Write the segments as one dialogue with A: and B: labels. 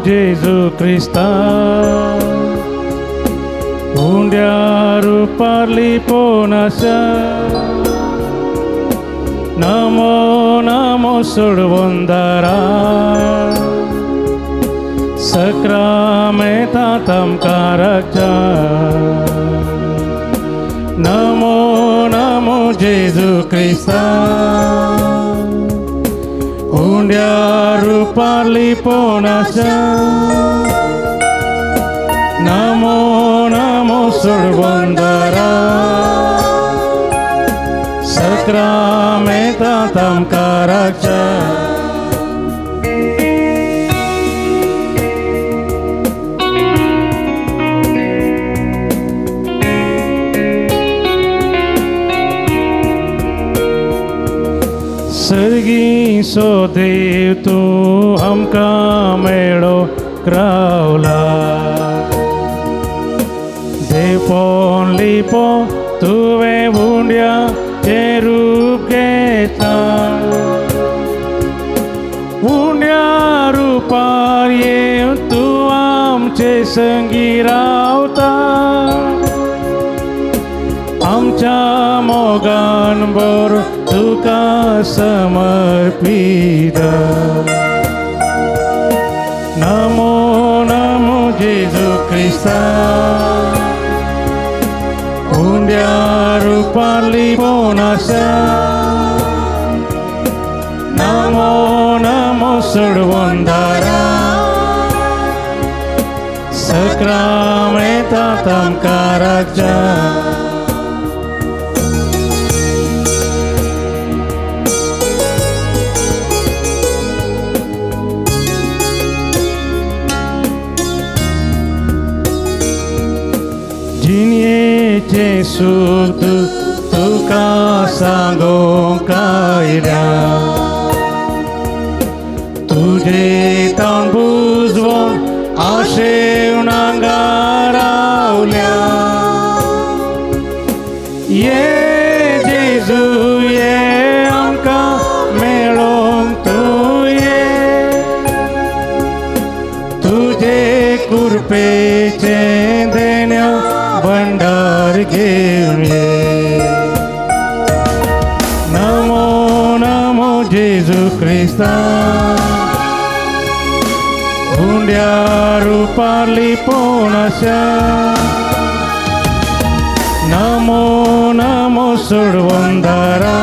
A: Jesu Krista Undiaru parli ponasa Namo Namo Survandara Sakramenta tam karakja Namo Namo Jesu Krista Undiaru parli ponasa Namo Namo Survandara Sakramenta tam karakja सर्गी सो देव तू हमका मेळो क्रावला देवोन lipo तुवे बुंड्या चे रूप घेतला बुंड्या रूपार येऊन तू आमचे संगी रावता आमच्या मोगांवर तुका समर्पित नमो नमो जेजू ख्रिस्ता उंड्यारू Parly पोनासा Namo Namo सर्वंदारा सक्रामेता tam karakja Jesu tuka sango kaira Tuje tan buzvon ashe unangaravlya Ye Jesu ye amka melom tu ye Tuje kurpe chendenya भंडार घेऊये नमो नमो जेजू ख्रिस्ता उंड्यारू Parly पोनासा Namo Namo सर्वंदारा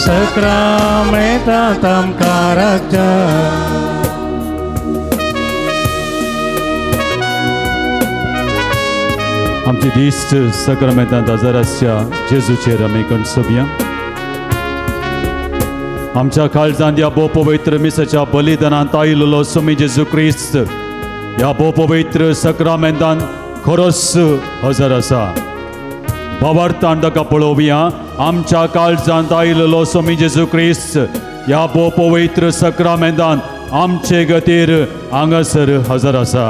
A: सक्रामेता tam karakja
B: आमची दिस्त सक्रामेंतांत आजाराच्या जेजूचे रमेकण सोबया आमच्या काळजांत या भोव पवित्र मिसाच्या बलिदानांत आयिल्लो स्वामी जेजू क्रिस्त या भोव पवित्र सक्रामेंतांत खरोच हजर आसा भावार्थान ताका पळोवया आमच्या काळजांत आयिल्लो स्वामी जेजू क्रिस्त या भोव पवित्र सक्रामेंतांत आमचे गतीर हांगासर हजर आसा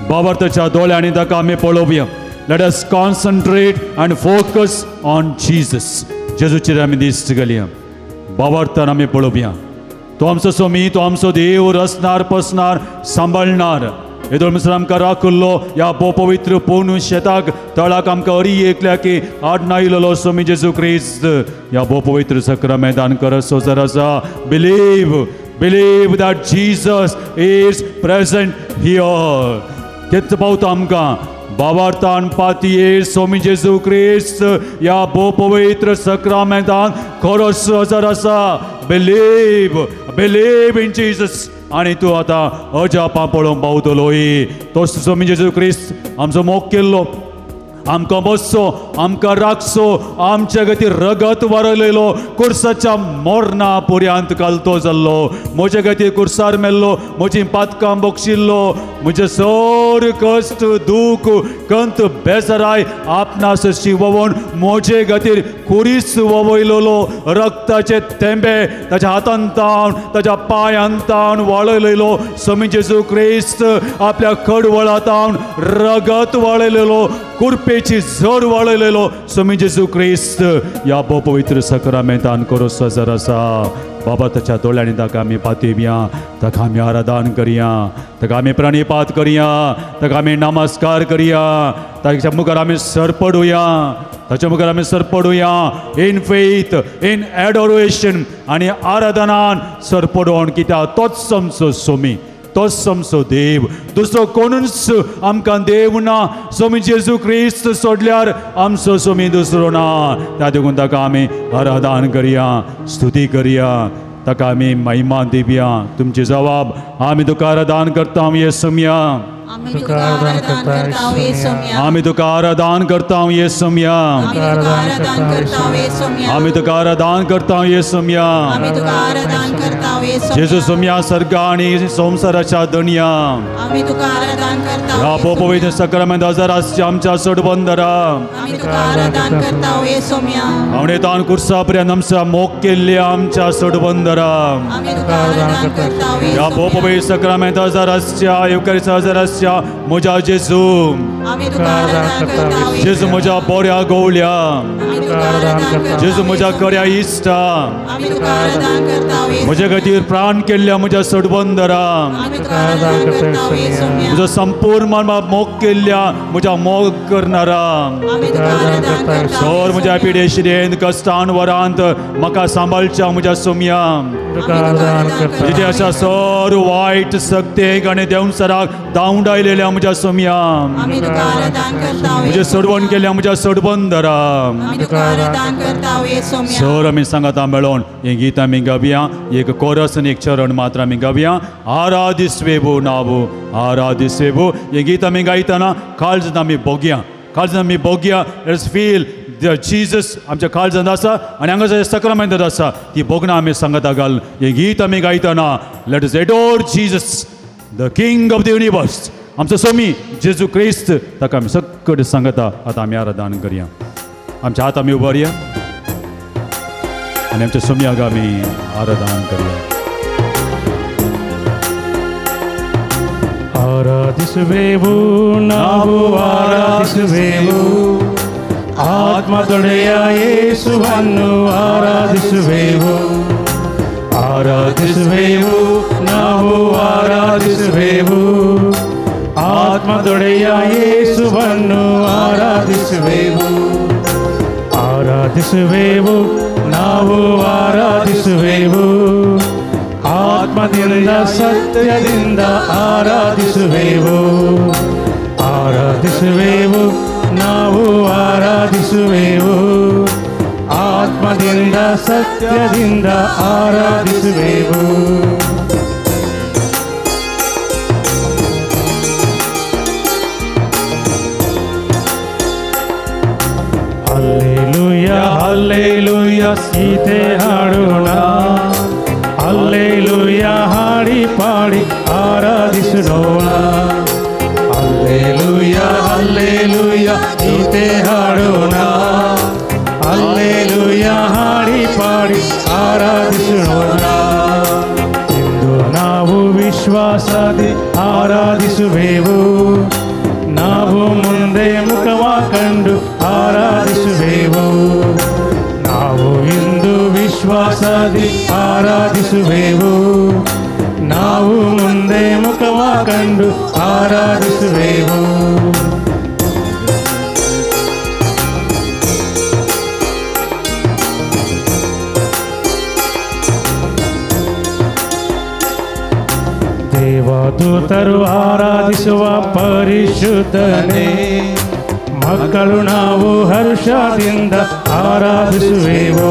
B: भावार्थाच्या दोळ्यांनी ताका आमी पळोवया Let us concentrate and focus on Jesus. जेजूचेर आमी दिश्ट घालया भावार्थान आमी पळोवया तो आमचो स्वामी तो आमचो देव रचणार पसणार सांबाळणार येदोळ मिसर आमकां राखलो ह्या पवित्र पोवन शेताक तळाक आमकां हरी एकल्या की आडना आयिल्लो स्वामी जेजू क्रिस्त ह्या पवित्र सक्रामेंतान करस हजर आसा Believe that Jesus is present here. तेच पावता आमकां भावार्थान पातयेर स्वामी जेजू क्रिस्त या पवित्र सक्रामेंतान खरोच हजर आसा बिलीव इन जीसस आनी तूं आतां अजापां पळोवंक पावतलो तो स्वामी जेजू क्रिस्त आमचो मोग केल्लो आमकां बसचो आमकां राखचो आमच्या खातीर रगत वारयलेलो कुर्साच्या मोरणा पर्यंत घालतो जाल्लो म्हजे खातीर कुर्सार मेल्लो म्हजी पातकां बक्षिल्लो म्हजे सर कश्ट दूख कंत बेजाराय आपणास शिवोवन म्हजे खातीर कुरीस ववयलेलो रक्ताचे थेंबे ताच्या हातांत तावन ताच्या पांयांत तावन वाळयलेलो स्वामी जेजू क्रिस्त आपल्या कडवळांत तावन रगत वाळयलेलो कुरपेची झर वाळयलेलो स्वामी जेजू क्रिस्त या पवित्र सक्रामेंतान खरोच हजर आसा बाबा त्याच्या दोळ्यांनी ताका आमी पातयया, ताका आमी आराधन करया, ताका आमी प्रणिपात करया, ताका आमी नमस्कार करया, ताच्या मुखार आमी सरपडुया, ताच्या मुखार आमी सरपडुया इन फेथ, इन एडोरेशन आनी आराधनान सरपडोन, कित्याक तोच आमचो सोमी, तोच आमचो देव, दुसरो कोणूच आमकां देव ना. सोमी जेजू क्रिस्त सोडल्यार आमचो सोमी दुसरो ना. त्या देखून ताका आमी आराधन करया, स्तुती करया, ताका आमी महिमा दिवया. तुमचे जबाब आमी तुका आराधन करता येसुया,
C: आम्ही तुका आराधन करता येसुया,
B: आमी तुका आराधन करता येसुया,
C: आम्ही तुका आराधन करता येसुया,
B: आमी तुका आराधन करता येसुया.
C: आम्ही तुका आराधन करता येसुया,
B: जेजू सोम्या सर्ग आनी संसाराच्या दुनिया
C: आम्ही तुका आराधन करता
B: ह्या
C: येसुया,
B: पवित्र सक्रामेंत हजारांच्या आमच्या सोडबंदरा
C: आम्ही तुका आराधन करता येसुया,
B: हावणेतान कुर्सा पर्यंत आमच्या मोग केल्ल्या आमच्या सोडबंदरा
C: आम्ही तुका आराधन करता
B: ह्या
C: येसुया,
B: पवित्र सक्रामेंत हजारांच्या युकरिस्त हजारांच्या म्हज्या जेजू,
C: आम्ही तुका आराधन करता
B: जेजू
C: येसुया,
B: म्हज्या बोऱ्या गवल्या,
C: आम्ही तुका आराधन करता
B: जेजू म्हज्या खऱ्या इश्टा,
C: आम्ही तुका आराधन करता येसुया,
B: म्हज्या खातीर प्राण केल्ल्या म्हज्या सोडबंदरा,
C: आम्ही तुका आराधन करता येसुया,
B: म्हजो संपूर्ण मनात मोग केल्ल्या म्हज्या मोग करणारा,
C: आम्ही तुका आराधन करता
B: सोर म्हज्या पिडेशिरेंत कश्टान वरांत म्हाका सांबाळच्या म्हज्या सोम्या, जिथे अशा सोर वायट सक्तेक आनी देवसराक दावडायलेल्या म्हज्या सोम्या,
C: आम्ही तुका आराधन करता
B: म्हजे सोडवण केल्या म्हज्या सोडबंदरा,
C: आम्ही तुका आराधन करता येसुया,
B: सर आमी सांगाता मेळोन हें गीत आमी गावया. एक कोरस आनी एक चरण मात्र आमी गावया. आराधिस्वेबू नावू, आराधिस्वेबू. हें गीत आमी गायतना काळजांत आमी बोगया, काळजांत आमी बोगया. लेट्स फील जीजस आमच्या काळजांत आसा आनी हांगा जे सक्रामेंतांत आसा ती बोगना आमी सांगाता घाल. हें गीत आमी गायतना let us adore Jesus the king of the universe. आमचो सोमी जेजू क्रिस्त ताका आमी सकट सांगता. आतां आमी आराधन करया. आमच्या हात आमी उबारया आनी आमच्या सोम्याक आमी आराधन करया.
A: ಆರಾಧಿಸುವೆವು ನಾವು ಆರಾಧಿಸುವೆವು, ಆತ್ಮದೊಡೆಯ ಯೇಸುವನ್ನು ಆರಾಧಿಸುವೆವು, ಆರಾಧಿಸುವೆವು ನಾವು ಆರಾಧಿಸುವೆವು, ಆತ್ಮದೊಡೆಯ ಯೇಸುವನ್ನು ಆರಾಧಿಸುವೆವು, ಆರಾಧಿಸುವೆವು ನಾವು ಆರಾಧಿಸುವೆವು, ಆತ್ಮದಿಂದ ಸತ್ಯದಿಂದ ಆರಾಧಿಸುವೆವು, ಆರಾಧಿಸುವೆವು ನಾವು ಆರಾಧಿಸುವೆವು, ಆತ್ಮದಿಂದ ಸತ್ಯದಿಂದ ಆರಾಧಿಸುವೆವು. ಹಲ್ಲೆಲೂಯಾ ಹಲ್ಲೆಲೂಯಾ ಗೀತೆ ಹಾಡೋಣ, ಹಲ್ಲೆಲೂಯಾ ಹಾಡಿ ಪಾಡಿ ಆರಾಧಿಸೋಣ, ಹಲ್ಲೆಲೂಯಾ ಹಲ್ಲೆಲೂಯಾ ಗೀತೆ ಹಾಡೋಣ, ಹಲ್ಲೆಲೂಯಾ ಹಾಡಿ ಪಾಡಿ ಆರಾಧಿಸೋಣ. ಎಂದು ನಾವು ವಿಶ್ವಾಸದಿ ಆರಾಧಿಸುವೆವು, ನಾವು ಮುಂದೆ ಮುಖವ ಕಂಡು ಆರಾಧಿಸುವೆವು, ನಾವು ಇಂದು ವಿಶ್ವಾಸದಿ ಆರಾಧಿಸುವೆವು, ನಾವು ಮುಂದೆ ಮುಖವ ಕಂಡು ಆರಾಧಿಸುವೆವು. ದೇವದೂತರು ಆರಾಧಿಸುವ ಪರಿಶುದ್ಧನೇ, ಮಕ್ಕಳು ನಾವು ಹರ್ಷದಿಂದ ಆರಾಧಿಸುವೆವು,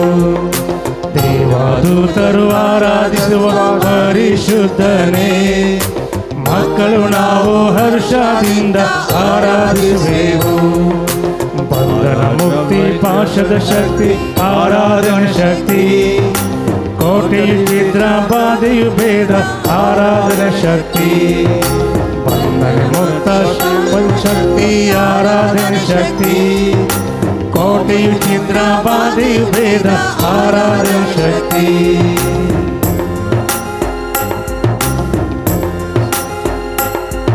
A: ದೇವದೂತರು ಆರಾಧಿಸುವ ಪರಿಶುದ್ಧನೇ, ಮಕ್ಕಳು ನಾವು ಹರ್ಷದಿಂದ ಆರಾಧಿಸುವೆವು. ಬಂಧನ ಮುಕ್ತಿ ಪಾಶದ ಶಕ್ತಿ ಆರಾಧನ ಶಕ್ತಿ, ಕೋಟಿಯಿದ್ರ ಬಾಧೆಯು ಭೇದ ಆರಾಧನ ಶಕ್ತಿ, ಬಂಧನ ಮುಕ್ತ ಶಕ್ತಿ ಆರಾಧನ ಶಕ್ತಿ, ಕೋಟಿಯು ಚಿತ್ರ ಬಾಧೆಯು ಭೇದ ಆರಾಧನ ಶಕ್ತಿ.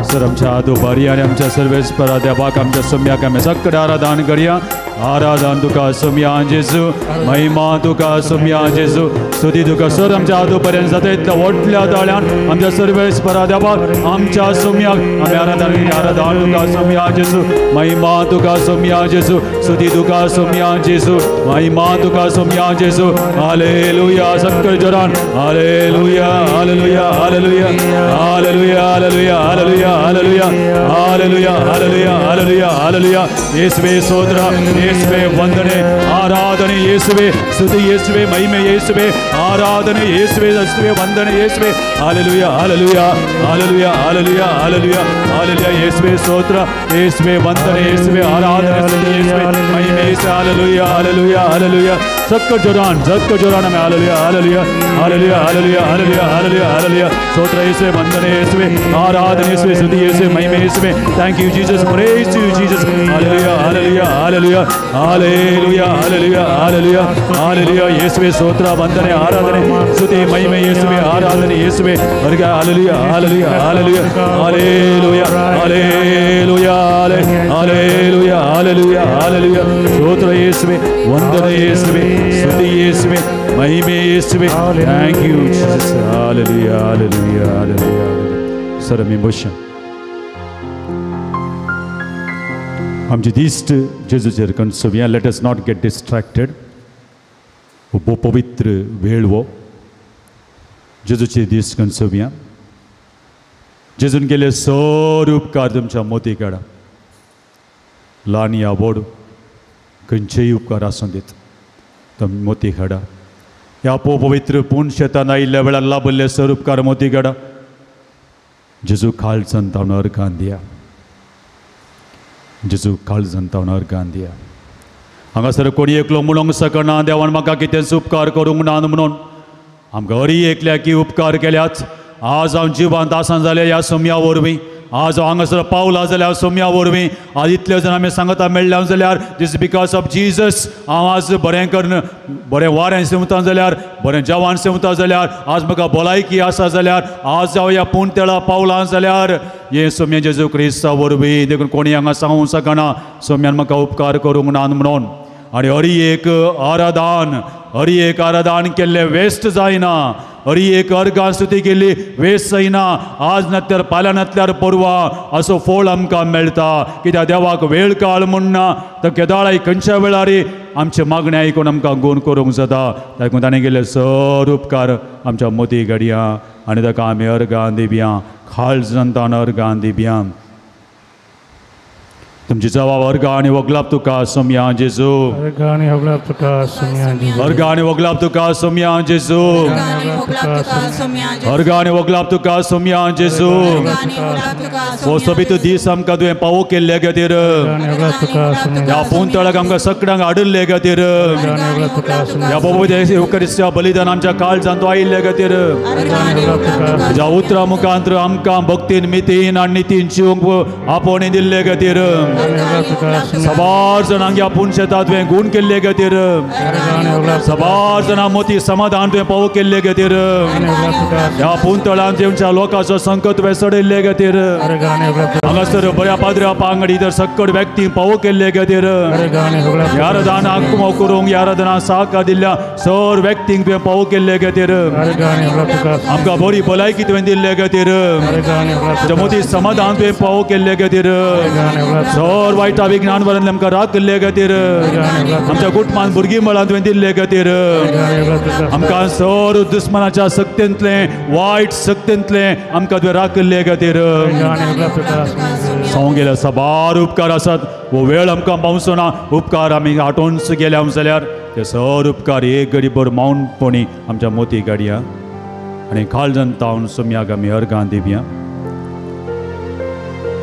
B: सर आमच्या आदोबारी आनी आमच्या सर्वेस्परा देवाक आमच्या सोम्याक आमी सकट आराधन करया. आराधन तुका सोम्या जेजू महिमा तुका सोम्या जेजू स्तुती तुका सर आमच्या आदोपर्यंत जाता इतल्या व्हडल्या तळ्यान आमच्या सर्वेस पराद्याबाक आमच्या सोम्याक आमी आराधन तुका सोम्या जेजू महिमा तुका सोम्या जेजू स्तुती तुका सोम्या जेजू महिमा तुका सोम्या जेजू हालेलुया सक्कर जोरान हालेलुया हालेलुया हालेलुया हालेलुया हालेलुया हालेलुया हालेलुया हालेलुया हालेलुया हालेलुया हालेलुया येशुवे स्तोत्र येशुवे वंदने आराधने येशुवे स्तुति येशुवे महिमे येशुवे आराधने येशुवे स्तुति वंदने येशुवे हालेलुया हालेलुया हालेलुया हालेलुया हालेलुया हालेलुया येशुवे स्तोत्र येशुवे वंदने येशुवे आराधने स्तुति येशुवे महिमे येशुवे हालेलुया हालेलुया हालेलुया सक्कर जोरान में हालेलुया हालेलुया हालेलुया हालेलुया हालेलुया हालेलुया हालेलुया स्तोत्र येशुवे वंदने येशुवे आराधने येशुवे स्तुति येशुवे महिमे येशुवे thank you Jesus praise you Jesus हालेलुया हालेलुया हालेलुया हालेलुया हालेलुया हालेलुया हालेलुया येशुवे स्तोत्र वंदने आराधने स्तुति महिमे येशुवे आराधने येशुवे हालेलुया हालेलुया हालेलुया हालेलुया हालेलुया हालेलुया हालेलुया हालेलुया स्तोत्र येशुवे वंदने येशुवे स्तुति येशुवे महिमे येशुवे थैंक यू जीसस हालेलुया हालेलुया हालेलुया सर आमी बसया आमची दिस्ट जेजूचेर कन्सोवया let us not get distracted हो पवित्र वेळ वो जेजूचे दीस कन्सोवया जेजून केले सर उपकार तुमच्या मोती काडा ल्हान या व्हड खंयचेय उपकार आसूं दीत तुम मोती काडा ह्या पवित्र पूर्ण शेतान आयिल्ल्या वेळार लाभल्ले सर उपकार मोती काडा जेजू खाळ संतावणार गांधिया जेजू काळ संतावणार गांधिया हांगासर कोणी एकलो म्हणूंक शकना देवान म्हाका कितेंच उपकार करूंक ना म्हणून आमकां हरी एकल्या की उपकार केल्यात आज हांव जिवांत आसा जाल्यार ह्या सोम्या वरवीं आज हांव हांगासर पावला जाल्यार सोम्या वरवीं आज इतले जण आमी सांगता मेळ्ळ्या जाल्यार दिस बिकॉज ऑफ जीसस हांव आज बरें करन बरें वारें सेवता जाल्यार बरें जेवण सेवता जाल्यार आज म्हाका भलायकी आसा जाल्यार आज हांव ह्या पुणतेळा पावलां जाल्यार हे सोम्या जेजू क्रिस्ता वरवीं देखून कोणी हांगा सांगूंक शकना सोम्यान म्हाका उपकार करूंक ना म्हणून आनी हरी एक आराधन केल्ले वेस्ट जायना हरी एक अर्गां स्तुती केल्ली वेस्ट जायना आज नातल्यार फाल्यां नातल्यार परवां असो फळ आमकां मेळटा कित्याक देवाक वेळ काळ म्हणना तर केदाळाय खंयच्या वेळार आमचे मागणे आयकून आमकां गूण करूंक जाता देखून ताणें केले सर उपकार आमच्या मोती घडया आनी ताका आमी अर्गां दिवया खाळ जनतान अर्गां दिवया तुमची जबाब अर्गां आनी वगलाप तुका सोम्या जेजू
A: अर्गां आनी वगलाप तुका सोम्या जेजू
B: अर्गां आनी वगलाप तुका सोम्या जेजू अर्गां आनी वगलाप तुका सोम्या जेजू हो सोबीत दीस आमकां तुवें पावो केल्ले खातीर ह्या पुणतळाक आमकां सगळ्यांक हाडिल्ले खातीर ह्या पवित्र युकरिस्tia बलिदान आमच्या काळजांत आयिल्ले खातीर ह्या उतरा मुखांतर आमकां भक्तीन मितीन आनी नितीन जिवंक आपणे दिल्ले खातीर सबार जाणांक ह्या पूण शेतांत तुवें गूण केल्ले खातीर सबार जाणां मोती समाधान तुवें पावो केल्ले खातीर ह्या पुणतळांत जेवच्या लोकांचो संकट तुवें सडयल्ले खातीर हांगासर बऱ्या पाद्र्या पांगडी तर सक्कड व्यक्ती पावो केल्ले खातीर ह्या आराधनाक कुमाव करूंक ह्या आराधनाक साका दिल्ल्या सर व्यक्तींक तुवें पावो केल्ले खातीर आमकां बरी भलायकी तुवें दिल्ले खातीर मोती समाधान तुवें पावो केल्ले खातीर सर वायटा विज्ञान वरांतले आमकां राखले खातीर आमच्या कुटुंबांत भुरगीं मळान तुवें दिल्ले खातीर आमकां सर दुस्मनाच्या सक्तींतले वायट सक्तींतले आमकां तुवें राखले खातीर सांगूंक गेल्या सबार उपकार आसात वो वेळ आमकां पावचो ना उपकार आमी आठोवन गेल्या जाल्यार ते सर उपकार एक घडी भर मौनपणी आमच्या मोती काडया आनी खाळ जनतावन सोम्याक आमी अर्गां दिवया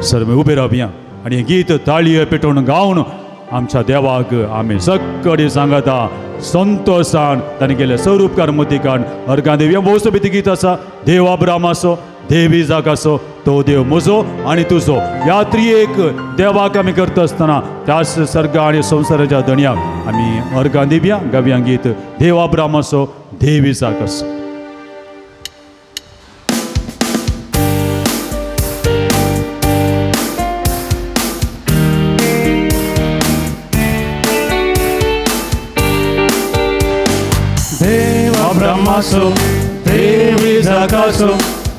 B: सर आमी उबे रावया आनी गीत ताळयो पेटोवन गावन आमच्या देवाक आमी सगळी सांगता संतोशान ताणें केले सर उपकार मोती काड अर्गां दिवया भोवसो भितर गीत आसा देव अब्राम आसो देव इजाक आसो तो देव म्हजो आनी तुजो ह्या त्रियेक देवाक आमी करता आसतना त्याच सर्ग आनी संवसाराच्या धणयाक आमी अर्गां दिवया गावया गीत देव अब्राम आसो देव इजाक आसो
A: अब्रामाचो देव इसाकाचो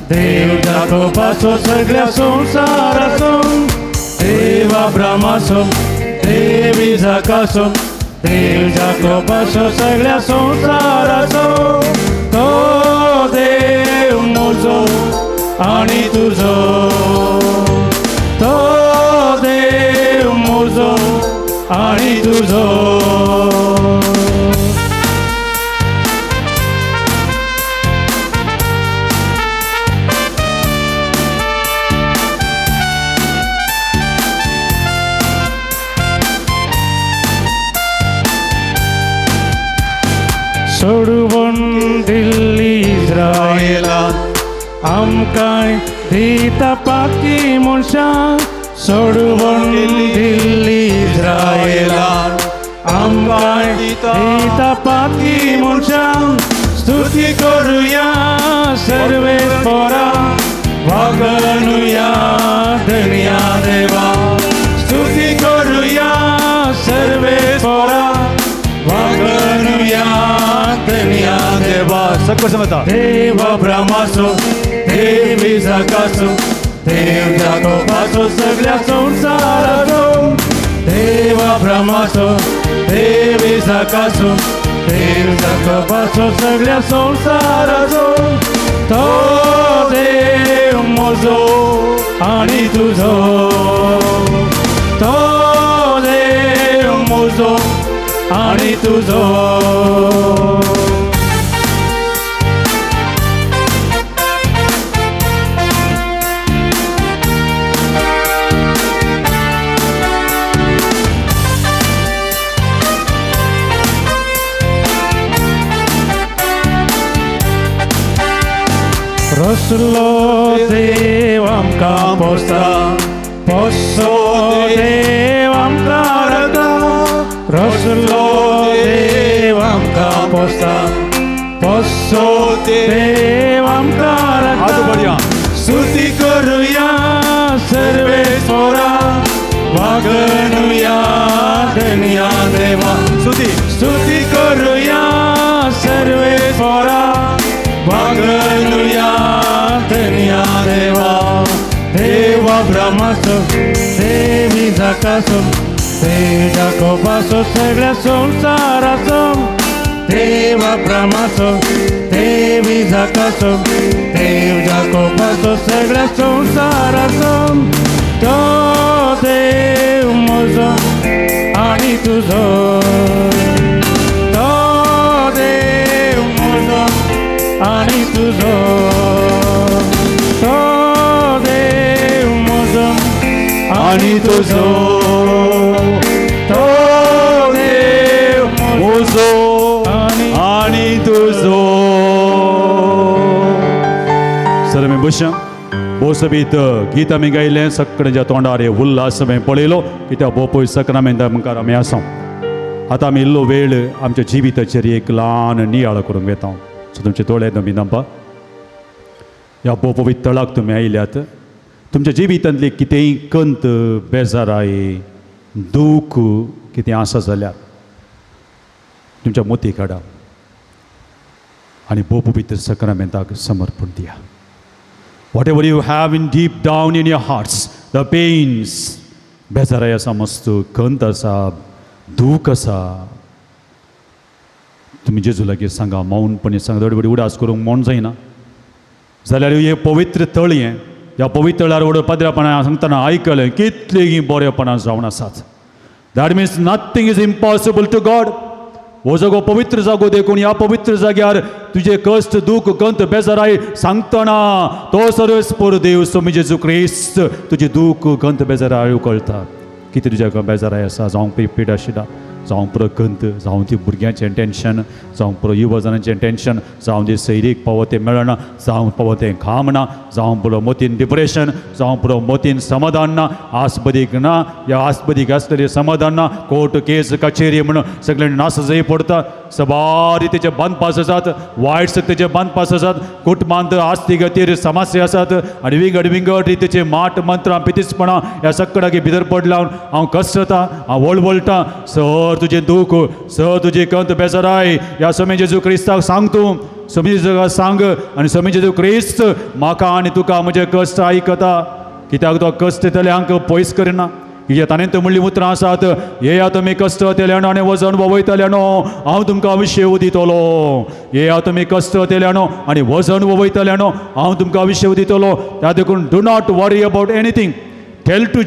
A: देव जाकोबाचो सगळ्या संसाराचो देव अब्रामाचो देव इसाकाचो देव जाकोबाचो सगळ्या संसाराचो तो देव म्हजो आनी तुजो तो देव म्हजो आनी तुजो सोडून दिल्ली इस्रायेलान आमकां दिता पाकी मनशां सोडून दिल्ली इस्रायेलान आमकां दिता पाकी मनशां स्तुती करुया सर्वेस्परा वागणुया धन्या देवा स्तुती करुया सर्वेस्परा वागणुया धन्या देवा
B: सकट समजता
A: देव अब्रामाचो देव इसाकाचो देव जाकोबाचो सगळ्या संसाराचो देव अब्रामाचो देव इसाकाचो देव जाकोबाचो सगळ्या संसाराचो तो देव म्हजो आनी तुजो तो देव म्हजो आनी तुजो रसलो देव आमकां पोसता पोसो देव आमकां राखता रसलो देव आमकां पोसता पोसो देव आमकां राखता स्तुती करुया सर्वेस्परा वागणुया धन्या देवा स्तुती करुया सर्वेस्परा वागणुया धन्या देवा देव अब्रामाचो देव इसाकाचो देव जाकोबाचो सगळ्या संसाराचो देव अब्रामाचो देव इसाकाचो देव जाकोबाचो सगळ्या संसाराचो तो देव म्हजो आनी तुजो तो देव म्हजो आनी तुजो तो देव म्हजो आनी तुजो तो देव म्हजो
B: आनी तुजो सर मी बशां बोसबीत गीत आमी गायलें सगळ्यांच्या तोंडार हे उल्हास हांवें पळयलो कित्याक बोपोय सक्रामेंत मुखार आमी आसा आतां आमी इल्लो वेळ आमच्या जिविताचेर एक ल्हान नियाळ करूंक येता सो तुमचे दोळे तुमी नंबर ह्या बोपोवीत तळाक तुमी आयल्यात तुमच्या जिवितांतली कितेंय कंत बेजाराय दूख कितें आसा जाल्यार तुमच्या मोती काडा आनी बोपोवीत सक्रामेंताक समर्पण दिया whatever you have in deep down in your hearts the pains बेजाराय आसा मस्त कंत आसा दूख आसा तुमी जेजू लागीं सांगा मौनपणी सांगा दडबडी उडास करूंक मोन जायना जाल्यार हे पवित्र तळ हें ह्या पवित्र तळार वडो पाद्रापणां सांगतना आयकलें कितलीं बरेपणां जावन आसात that means nothing is impossible to God हो जागो पवित्र जागो देखून ह्या पवित्र जाग्यार तुझे कश्ट दूख कंत बेजाराय सांगतना तो सर्वेस्पर देव स्वामी जेजू क्रिस्त तुझे दूख कंत बेजाराय उकळटा कितें तुज्या बेजाराय आसा जावं पीड आशिल्ला जावं पुरो कंत जावं ती भुरग्यांचें टेन्शन जावं पुरो युवजनांचें टेन्शन जावं ती सैरीक पावो तें मेळना जावं पावो तें घाम ना जावं पुरो मोतीन डिप्रेशन जावं पुरो मोतीन समाधान ना आस्पदीक ना ह्या आस्पदीक आसलेलें समाधान ना कोर्ट केस कचेरी म्हणून सगळे नास जाय पडटा सबारी तेचे बांदपास आसात वायट शक्तीचे बांदपास आसात कुटुंबांत आस्ती गतीर समस्या आसात आनी विंगड विंगड रितीचे माट मंत्रां पितीसपणां ह्या सगळ्याक भितर पडला हांव कश्ट जाता हांव वळवळटा सर भर तुझे दुःख सह तुझे कंत बेजाराय या स्वामी जेजू क्रिस्ताक सांग तूं स्वामी जेजूक सांग आनी स्वामी जेजू क्रिस्त म्हाका आनी तुका म्हजे कश्ट आयकता कित्याक तो कश्ट तेल्यांक पयस करिना कित्याक ताणें तर म्हणली उतरां आसात येया तुमी कश्ट तेल्यानो आनी वजन वोवयतल्यानो हांव तुमकां विशेव दितलो येया तुमी कश्ट तेल्यानो आनी वजन वोवयतल्यानो हांव तुमकां विशेव दितलो त्या देखून do not worry about anything tell to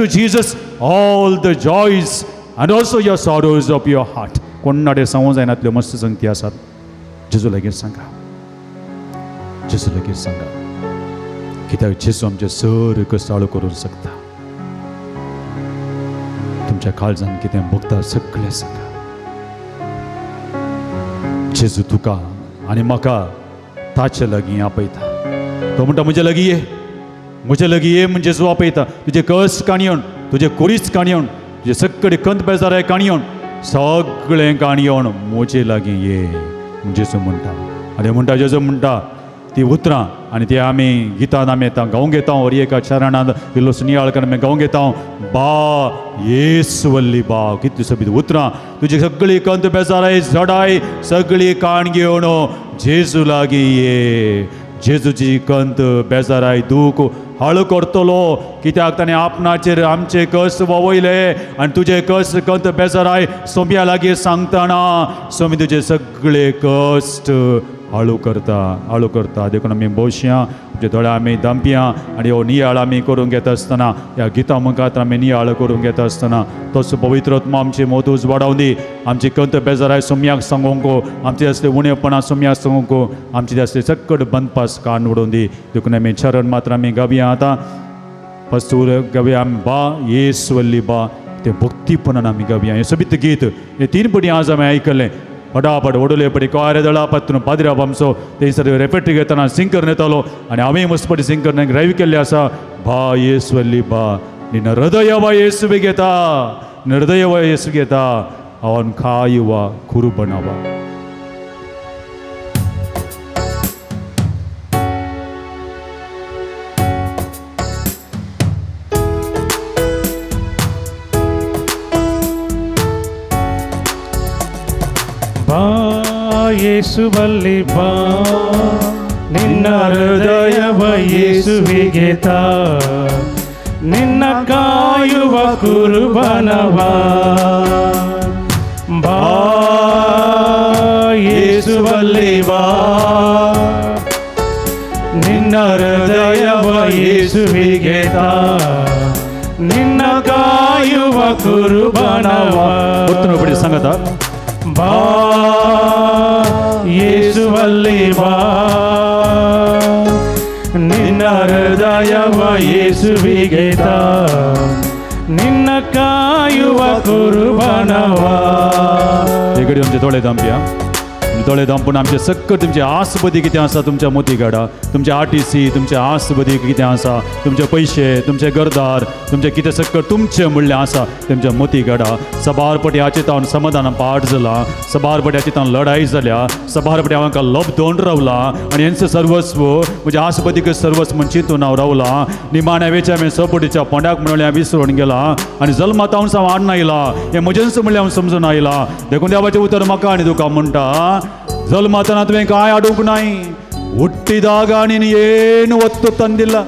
B: Jesus all the joys and also your sorrows of your heart. कोणाडे सांगूं जायनातल्यो मस्त संगती आसात जेजू लागीं सांगा कित्याक जेजू आमचे सर कश्टाळू करूंक शकता तुमच्या काळजान कितें भोगता सगळें सांगा जेजू तुका आनी म्हाका ताचे लागीं आपयता तो म्हणटा म्हजे लागीं ये म्हणजे जेजू आपयता तुजे कश्ट काणयोन तुजे कुरीच काणयोन तुजे सगळे कंत बेजाराय काणयोन सगळें काणयोन म्हजे लागीं ये जेजू म्हणटा आनी म्हणटा जेजू म्हणटा ती उतरां आनी ती आमी गितान आमी गावंक येता हर एका चरणांत इल्लोसो नियाळ करून आमी गावंक येता बा येसुवल्ली बा कितली सोबीत उतरां तुजी सगळी कंत बेजाराय झडाय सगळी काण घेवन जेजू लागीं ये जेजूची कंत बेजाराय दूख हळू करतलो कित्याक ताणें आपणाचेर आमचे कश्ट वोवयले आनी तुजे कश्ट कंत बेजाराय सोम्या लागीं सांगतना सोमी तुजे सगळे कश्ट हळू करता देखून आमी बसया तुजे दोळ्या आमी दांपया आनी हो नियाळ आमी करूंक घेता आसतना ह्या गिता मुखार आमी नियाळ करूंक घेता आसतना तोच पवित्र आत्मा आमची मोदूज वाडोवन दी आमची कंत बेजाराय सोम्याक सांगूंक आमचे असले उणेपणां सोम्याक सांगूंक आमचे असले सकट बंदपास कान उडोवन दी देखून आमी चरण मात्र आमी गावया आतां पस्तूर गावया आमी बा येसुवल्ली बा ते भक्तीपणान आमी गावया हें सोबीत गीत हे 3 पटी आज आमी आयकलें फटाफट ओडले पडी कोयरे दळा पत्तून पाद्र्या बामसो थंयसर रेपेट्री घेतना सिंकर येतालो आनी हांवें मस्तपटी सिंकर ड्रायव्ह केल्लें आसा बा येसुवल्ली बा निन्न हृदय वा येसु घेता ಅವನ್ ಕಾಯುವ ಕುರುಬನವ.
A: ಬಾ ಯೇಸು ಬಲ್ಲಿ ಬಾ, ನಿನ್ನ ಹೃದಯವ ಯೇಸುವಿಗೆ ತಾ, ನಿನ್ನ ಕಾಯುವ ಕುರುಬನವ. ಬಾ ಯೇಸು ಬಲ್ಲಿ ಬಾ, ನಿನ್ನ ಹೃದಯವ ಯೇಸುವಿಗೆ ತಾ, ನಿನ್ನ ಕಾಯುವ ಕುರುಬನವ.
B: ಬಿಡಿ ಸಂಗತ
A: ಬಾ ಯೇಸುವಲ್ಲಿ ಬಾ, ನಿನ್ನ ಹೃದಯವ ಯೇಸುವಿಗೆ ತಾ, ನಿನ್ನ ಕಾಯುವ ಕುರುಬನವ.
B: हे घडी आमचे दोळे दांपया, दोळे दांपून आमचे सक्कट तुमचे आसबदी कितें आसा तुमच्या मोती गाडा, तुमचे आरटीसी, तुमचे आसबदी कितें आसा, तुमचे पयशे, तुमचे घरदार, तुमचे कितें सक्कट तुमचे म्हणलें आसा तुमच्या मोती गाडा. सबारपटी हाचे तावन समाधान पाठ जाला, सबारपटी हाचे तावन लढाई जाल्या, सबारपटी हांव लबदोन रावला आनी हेंच सर्वस्व म्हणजे आसबदीक सर्वस्व म्हण चिंतून हांव रावला. निमाण्या वेच्या हांवें सपटीच्या पोंड्याक म्हणलें हांव विसरून गेला आनी जल्मात हांव हांव हाडून आयला, हें म्हजेंच म्हणलें हांव समजून आयला. देखून देवाचें उतर म्हाका आनी तुका म्हणटा, जल्मातना तुवें कांय हाडूंक नाय, हुट्टिदाग आनी येन वत्तू तंदिल्ला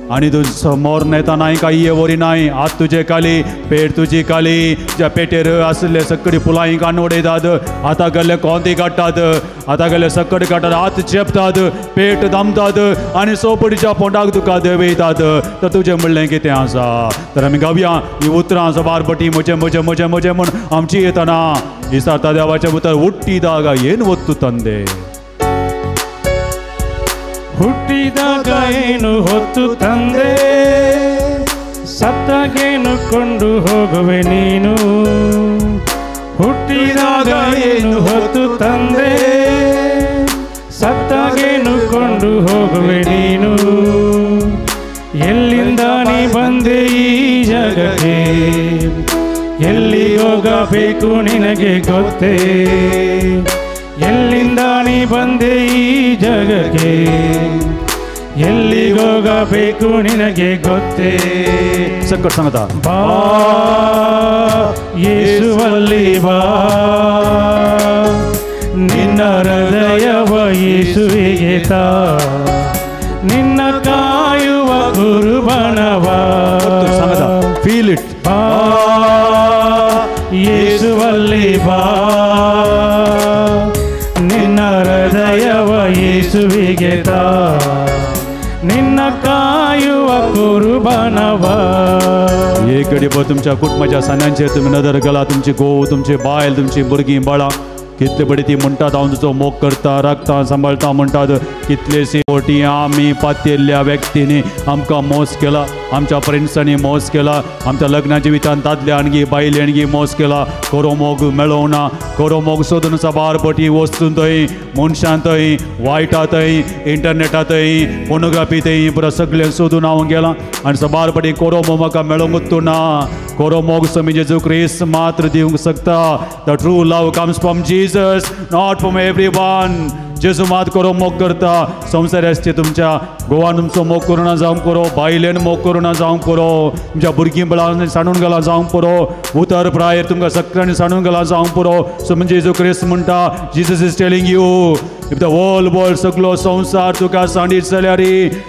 B: आनी तूं समोर नेता नाय काय वरी नाय. हात तुजे काली, पेट तुजी काली, ज्या पेटेर आसले सकडी फुलांय काडून उडयतात, हाता गेल्ले कोंती काडटात, हाता गेल्ले सकड काडटात, हात चेपतात, पेट दामतात आनी सोपडीच्या पोंडाक तुका देवयतात. तर तुजें म्हणलें कितें आसा? तर आमी गावया ही उतरां सबारपटी म्हजें म्हजें म्हजें म्हजें म्हूण आमची येतना विचारता देवाचें उतर, हुट्टिदाग येन वत्तू तंदे.
A: ಹುಟ್ಟಿದಾಗ ಏನು ಹೊತ್ತು ತಂದೆ, ಸತ್ತಾಗೇನು ಕೊಂಡು ಹೋಗುವೆ ನೀನು. ಹುಟ್ಟಿದಾಗ ಏನು ಹೊತ್ತು ತಂದೆ, ಸತ್ತಾಗೇನು ಕೊಂಡು ಹೋಗುವೆ ನೀನು. ಎಲ್ಲಿಂದ ನೀ ಬಂದೆ ಈ ಜಗಕ್ಕೆ, ಎಲ್ಲಿ ಹೋಗಬೇಕು ನಿನಗೆ ಗೊತ್ತೇ. ಎಲ್ಲಿಂದ ನೀ ಬಂದೆ ಈ ಜಗಕ್ಕೆ, ಎಲ್ಲಿ ಎಲ್ಲಿಗೋಗಬೇಕು ನಿನಗೆ ಗೊತ್ತೇ.
B: ಸಕ್ಕಟ್ ಸಂಗತ
A: ಬಾ ಯೇಸುವಲ್ಲಿ ಬಾ, ನಿನ್ನ ಹೃದಯವ ಯೇಸುವಿಗೆ ತಾ, ನಿನ್ನ ಕಾಯುವ ಕುರುಬನವ.
B: ಸಂಗತ ಫೀಲ್ ಇಟ್.
A: ಬಾ ಯೇಸುವಲ್ಲಿ ಬಾ, ನಿನ್ನ ಹೃದಯವ ಯೇಸುವಿಗೆ ತಾ, निन्न कायुव कुर्बानवा.
B: एक घडी पळय तुमच्या कुटुंबाच्या सणांचेर तुम्ही नदर घाला. तुमची घोव, तुमची बायल, तुमची भुरगीं बाळां कितले बडी ती म्हणटात हांव तुजो मोग करता, राखता, सांबाळटा म्हणटात. कितलेशी फावटी आमी पातेल्ल्या व्यक्तींनी आमकां मोस केला, आमच्या फ्रेंड्सांनी मोस केला, आमच्या लग्ना जिवितांत दादल्यांनी बायल्यांनी मोस केला. खरो मोग मेळोंक ना, खरो मोग सोदून साबार पटी वस्तूंतय, मनशांतय, वायटांतय, इंटरनेटांतय, फोनोग्राफींतय पुरो सगळें सोदून हांव गेलां आनी साबार पटी खरो मोग म्हाका मेळोंकूच ना. खरो मोग स्वामी जेजू क्रिस्त मात्र दिवंक शकता. The true love comes from Jesus, not from everyone. जेजू मात करो मोग करता. संवसाराचे तुमच्या गोवान तुमचो मोग करूना जावंक करो, बायलेन मोग करूना जावंक करो, तुमच्या भुरगीं बळांनी सांडून घाला जावंक परो, उतर प्रायर तुमकां सगळ्यांनी सांडून घाला जावंक परो. सो म्हणजे जेजू क्रिस्त म्हणटा, Jesus is telling you, if the whole world सगळो संवसार तुका सांडीत जाल्यार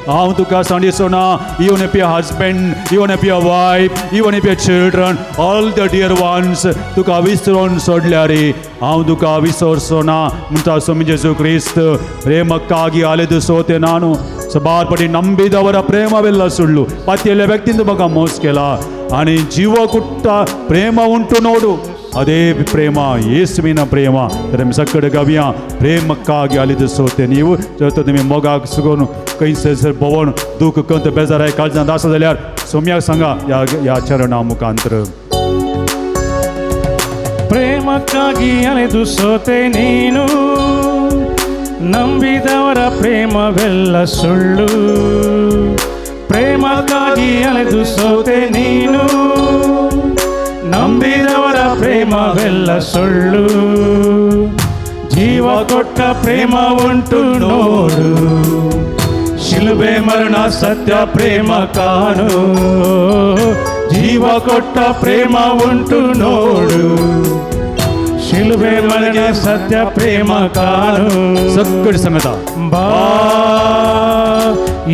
B: हांव तुका सांडिसोना. Even if your husband, even if your wife, even if your children, all the dear ones तुका विसरून सोडल्यार हांव तुका विसरसोना म्हणटा स्वामी जेजू क्रिस्त. प्रेमक्काಗಿ ಅಲೆದು ಸೋತೆ ನಾನು, ಸಬಾರ್ ಪಡಿ ನಂಬಿದವರ ಪ್ರೇಮವೆಲ್ಲ ಸುಳ್ಳು. ಪತಿಯಲ್ಲ ವ್ಯಕ್ತಿಯಿಂದ ಮಗ ಮೋಸ ಕೇಳ आणि जीव कुट्ट प्रेम उंटू नोडु अदे प्रेम येसुविन प्रेम तर सकड गव्या प्रेमक्काಗಿ ಅಲಿದು ಸೋತೆ ನೀವು. जर तुम्ही मोगाक सुगोन कैसर भवन दुःख कंत बेजाराय काळजांत आसा जाल्यार सौम्याक सांगा या चरणा मुखांतर.
A: ಪ್ರೇಮಕ್ಕಾಗಿ ಅಲೆದು ಸೋತೆ ನೀನು, ನಂಬಿದವರ ಪ್ರೇಮವೆಲ್ಲ ಸುಳ್ಳು. ಪ್ರೇಮಕ್ಕಾಗಿ ಅಲೆದು ಸೋತೆ ನೀನು, ನಂಬಿದವರ ಪ್ರೇಮವೆಲ್ಲ ಸುಳ್ಳು. ಜೀವ ಕೊಟ್ಟ ಪ್ರೇಮ ಉಂಟು ನೋಡು, ಶಿಲುಬೆ ಮರಣ ಸತ್ಯ ಪ್ರೇಮ ಕಾಣು. ಜೀವ ಕೊಟ್ಟ ಪ್ರೇಮ ಉಂಟು ನೋಡು, ಶಿಲುಬೆ ಮರಣ ಸತ್ಯ ಪ್ರೇಮ ಕಾಣು.
B: ಸಕ್ಕಡಿ ಸಂಗತ
A: ಬಾ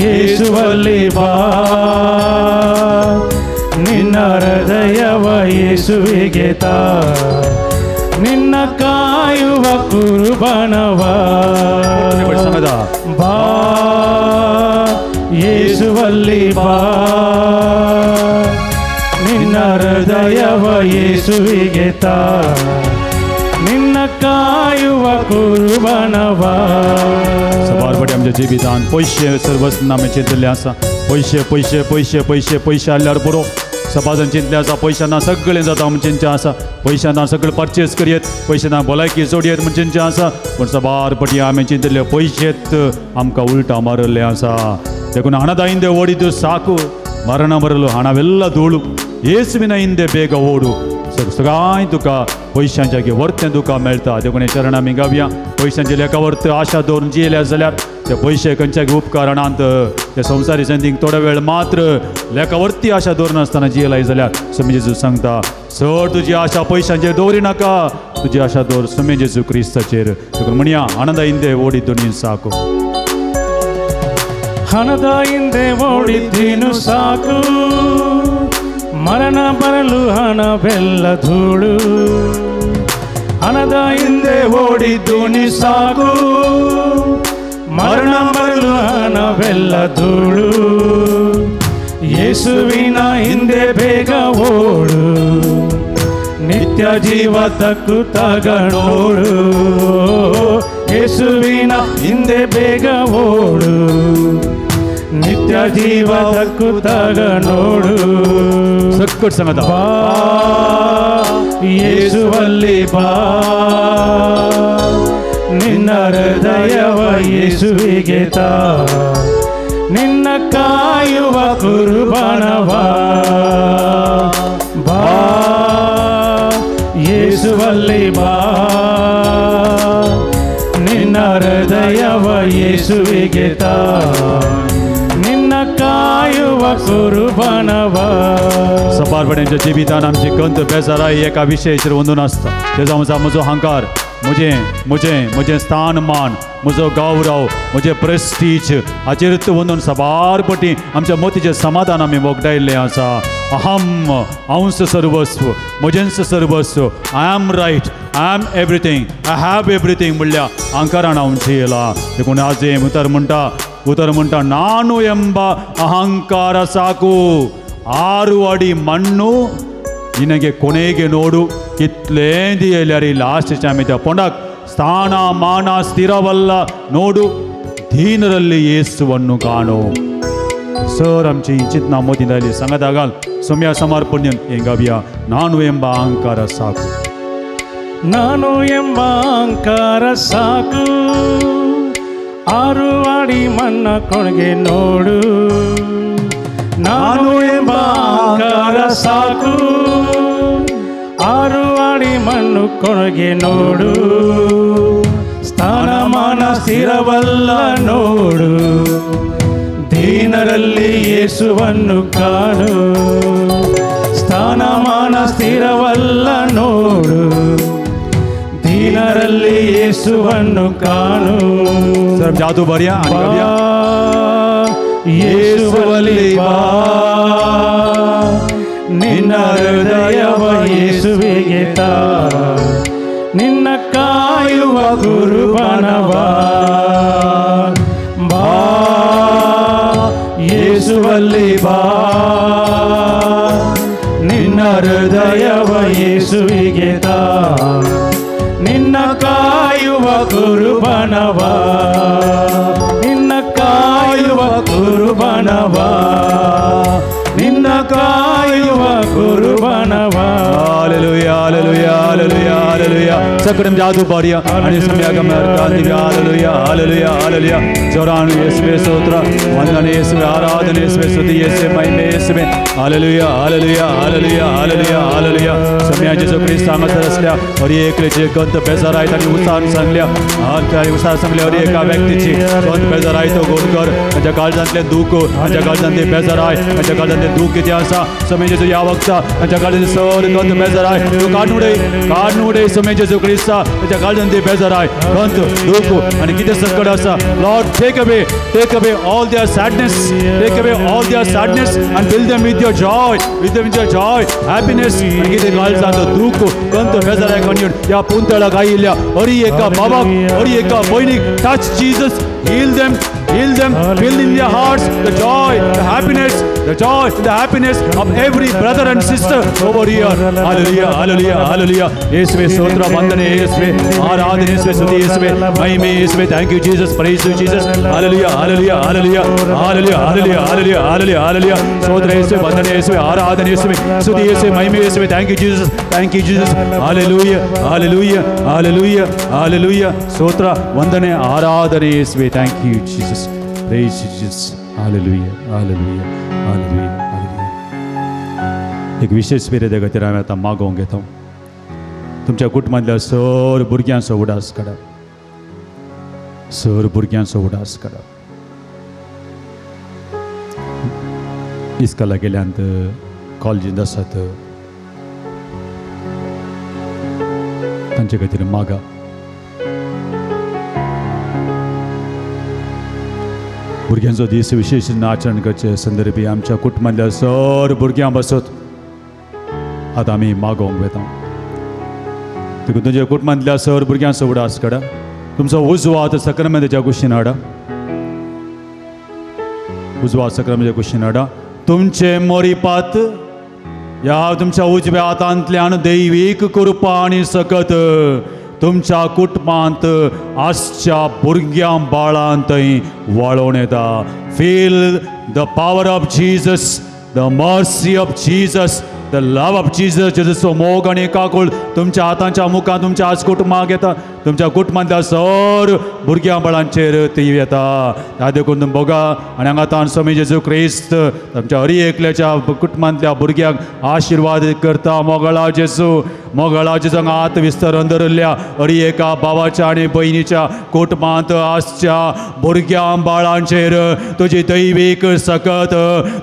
A: ಯೇಸುವಲ್ಲಿ ಬಾ, ನಿನ್ನ ಹೃದಯವ ಯೇಸುವಿಗೆ ತಾ, ನಿನ್ನ ಕಾಯುವ ಕುರುಬನವ. ಬಾ ಯೇಸುವಲ್ಲಿ ಬಾ, ನಿನ್ನ ಹೃದಯವ ಯೇಸುವಿಗೆ ತಾ, ನಿನ್ನ ಕಾಯುವ कुर्बानव.
B: सबार बटे आमच्या जिवितांत पयशे सर्वस्व आमी चिंतले आसा. पयशे पयशे पयशे पयशे पयशे आसल्यार बरो. सबाजान चिंतले आसा पयशांना सगळें जाता म्हण चिंतचे आसा. पयशांना सगळें परचेस करयेत, पयशांना भलायकी जोडयेत म्हण चिंतचे आसा. पूण सबार पटी आमी चिंतले पयशेच आमकां उलटा मारले आसा. देखून ಹಣದ ಹಿಂದೆ ಓಡಿದ್ದು ಸಾಕು, ಮರಣ ಬರಲು ಹಣವೆಲ್ಲ ಧೂಳು. ಯೇಸುವಿನ ಹಿಂದೆ ಬೇಗ ಓಡು, सगळ्यां तुका पयशांच्या वर्तें तुका मेळटा. देखून चरण आमी गावया. पयशांचे लेखा वर्त आशा दवरून जियेल्या जाल्यार ते पयशे खंयच्याय उपकारणांत ते संवसारी संदीक थोडे वेळ मात्र लेखा वर्ती आशा दवरनासतना जियेलाय जाल्यार स्वामी जेजू सांगता, चड तुजी आशा पयशांचेर दवरी नाका, तुजी आशा दवर स्वामी जेजू क्रिस्ताचेर. देखून म्हणया ಹಣದ ಹಿಂದೆ ಓಡಿದ್ದು ನೀನು ಸಾಕು.
A: ಹಣದ ಹಿಂದೆ ಓಡಿದ್ದೀನು ಸಾಕು, ಮರಣ ಬರಲು ಹಣವೆಲ್ಲ ಧೂಳು. ಹಣದ ಹಿಂದೆ ಓಡಿದ್ದು ನೀ ಸಾಕು, ಮರಣ ಬರಲು ಹಣವೆಲ್ಲ ಧೂಳು. ಯೇಸುವಿನ ಹಿಂದೆ ಬೇಗ ಓಡು, ನಿತ್ಯ ಜೀವ ದಕ್ಕುತ್ತಾಗ ನೋಡು. ಯೇಸುವಿನ ಹಿಂದೆ ಬೇಗ ಓಡು, ನಿತ್ಯ ಜೀವ ದಕ್ಕುತ್ತಾಗ ನೋಡು.
B: ಸಕ್ಕಟ್ ಸಂಗತ
A: ಬಾ ಯೇಸುವಲ್ಲಿ ಬಾ, ನಿನ್ನ ಹೃದಯವ ಯೇಸುವಿಗೆ ತಾ, ನಿನ್ನ ಕಾಯುವ ಕುರ್ಬಾನವ. ಬಾ ಯೇಸುವಲ್ಲಿ ಬಾ, ನಿನ್ನ ಹೃದಯವ ಯೇಸುವಿಗೆ ತಾ, ನಿನ್ನ कुर्बानावा
B: सपारपणाच्या जिवितान आमची गंत बेजाराई एका विशयाचेर वंदून आसता तेजा म्हजो अहंकार मुझे स्थानमान म्हजो गौरव मुझे प्रेस्टीज हाचेर वंदून सबारपटी आमच्या मोतीचें समाधान आमी मोगडायल्लें आसा अहम हांवच सर्वस्व म्हजेंच सर्वस्व I am right I am everything I have everything म्हणल्या अहंकारान हांव जियेला देखून आज उतर म्हणटा नानु ಎಂಬ ಅಹಂಕಾರ ಸಾಕು 6 ಅಡಿ ಮಣ್ಣು ನಿನಗೆ ಕೊನೆಗೆ ನೋಡು ಕಿತ್ಲೇಂದಿಯಲ್ಲರಿ ಲಾಸ್ಟ್ ಚಾಮಿತ ಪೊಂಡಕ್ ಸ್ಥಾನ ಮಾನ ಸ್ಥಿರವಲ್ಲ ನೋಡು ದೀನರಲ್ಲಿ ಯೇಸುವನ್ನು ಕಾಣು सर आमची चिंतना मोदी जाली सांगात आगाल सोम्या समर्पण हेंगाव्या नानु ಎಂಬ ಅಹಂಕಾರ ಸಾಕು
A: ನಾನು ಎಂಬ ಅಹಂಕಾರ ಸಾಕು 6 ಅಡಿ ಮಣ್ಣ ಕೊನೆಗೆ ನೋಡು ನಾನು ಎಂಬ ಅಹಂಕಾರ ಸಾಕು 6 ಅಡಿ ಮಣ್ಣು ಕೊನೆಗೆ ನೋಡು ಸ್ಥಾನಮಾನ ಸ್ಥಿರವಲ್ಲ ನೋಡು ದೀನರಲ್ಲಿ ಯೇಸುವನ್ನು ಕಾಣು ಸ್ಥಾನಮಾನ ಸ್ಥಿರವಲ್ಲ ನೋಡು ದೀನರಲ್ಲಿ ಯೇಸುವನ್ನು ಕಾಣು
B: सर जादू बरिया
A: ಯೇಸುವಲ್ಲಿ ಬಾ ನಿನ್ನ ಹೃದಯವ ಯೇಸುವಿಗೆ ತಾ ನಿನ್ನ ಕಾಯುವ ಕುರ್ಬಾನವ ಬಾ ಯೇಸುವಲ್ಲಿ ಬಾ ನಿನ್ನ ಹೃದಯವ ಯೇಸುವಿಗೆ ತಾ ನಿನ್ನ ಕಾಯುವ ಕುರ್ಬಾನವ ನಿನ್ನ ಕಾಯುವ ಕುರ್ಬಾನವ ನಿನ್ನ ಕಾಯುವ ಕುರ್ಬಾನವ
B: हालेलुया हालेलुया हालेलुया हालेलुया सकरम जादू बरिया आणि सम्यागम अर्धादिव्या हालेलुया हालेलुया हालेलुया जोरान येशुवे स्तोत्र वंदन येशुवे आराधना येशुवे स्तुति येशुवे महिमा येशुवे हालेलुया हालेलुया हालेलुया हालेलुया हालेलुया सम्या जेसू ख्रिस्त सांगत असल्या और एकले जे गंत बेजार आहेत आणि उत्साहान सांगल्या आणि उत्साह सांगल्या और एका व्यक्तीची गंत बेजार आहे तो गोडकर माझ्या काळजातले दुःख माझ्या काळजातले बेजार आहे माझ्या काळजातले दुःख किती असा समय जेसू या वक्ता माझ्या काळजातले सर गंत बेजार आहे तो काढूडे समय जेसू ख्रिस्त माझ्या काळजातले बेजार आहे गंत दुःख आणि किती संकट असा Lord take away all their sadness take away all their sadness and fill them with your joy happiness आणि किती काळजात दुःख गंत बेजार आहे कन्यून या पुंतळा गायल्या हरी एका बाबा हरी एका बहिणीक touch Jesus heal them fill in their hearts the joy the happiness the happiness of every brother and sister over here hallelujah hallelujah hallelujah yeswe stotra vandane yeswe Aradhana yeswe स्तुति yeswe Mahima yeswe thank you Jesus praise you Jesus hallelujah hallelujah hallelujah hallelujah hallelujah hallelujah hallelujah hallelujah stotra yeswe vandane yeswe Aradhana yeswe स्तुति yeswe Mahima yeswe thank you Jesus hallelujah hallelujah hallelujah hallelujah stotra vandane Aradhana yeswe thank you Jesus praise you Jesus hallelujah hallelujah hallelujah hallelujah एक विशेष पिरेदे खातीर हांवें आतां मागोवंक घेता तुमच्या कुटुंबांतल्या sir भुरग्यांचो उडास काडप सर भुरग्यांचो उडास काडप इस्काला गेल्यांत कॉलेजींत आसात तांचे खातीर मागा भुरग्यांचो दीस विशेष आचरण करचे संदर्भी आमच्या कुटुंबांतल्या सर भुरग्यां बसत आतां आमी मागोवंक वेता देखून तुमच्या कुटुंबांतल्या सर भुरग्यांचो उडास काडा तुमचो उजवा हात सक्रामेंताच्या कुशीन हाडा उजवा सक्रामेंताच्या कुशीन हाडा तुमचे मोरीपात ह्या तुमच्या उजव्या हातांतल्यान दैवीक कृपा आनी सकत तुमच्या कुटुंबांत आसच्या भुरग्यां बाळांतय वळोवन येता feel the power of Jesus the mercy of Jesus the love of Jesus जेजूचो मोग आनी काकूळ तुमच्या हातांच्या मुखार तुमच्या आज कुटुंबाक येता तुमच्या कुटुंबांतल्या सर भुरग्यां बाळांचेर ती येता त्या देखून तुमी बघा आनी हांगा तान स्वामी जेजू क्रिस्त तुमच्या हरी एकल्याच्या कुटुंबांतल्या भुरग्यांक आशिर्वाद करता मोगळा जेजू हांगा हात विस्तारून दवरल्या हरी एका भावाच्या आनी भयणीच्या कुटुंबांत आसच्या भुरग्यां बाळांचेर तुजी दैवीक सकत